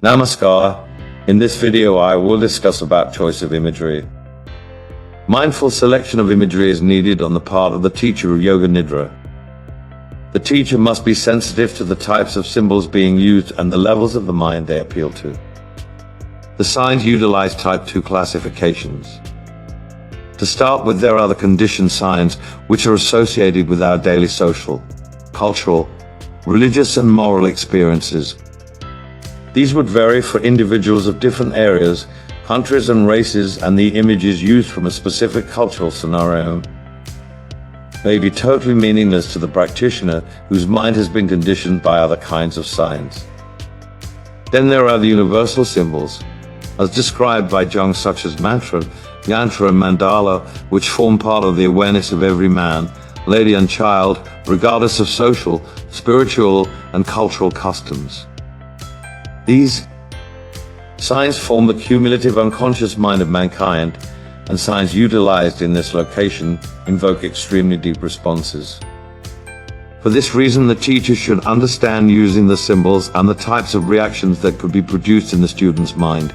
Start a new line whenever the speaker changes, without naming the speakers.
Namaskar. In this video I will discuss about choice of imagery. Mindful selection of imagery is needed on the part of the teacher of Yoga Nidra. The teacher must be sensitive to the types of symbols being used and the levels of the mind they appeal to. The signs utilize type 2 classifications. To start with, there are the conditioned signs, which are associated with our daily social, cultural, religious and moral experiences. These would vary for individuals of different areas, countries and races, and the images used from a specific cultural scenario may be totally meaningless to the practitioner whose mind has been conditioned by other kinds of signs. Then there are the universal symbols, as described by Jung, such as mantra, yantra and mandala, which form part of the awareness of every man, lady and child, regardless of social, spiritual and cultural customs. These signs form the cumulative unconscious mind of mankind, and signs utilized in this location invoke extremely deep responses. For this reason, the teacher should understand using the symbols and the types of reactions that could be produced in the student's mind.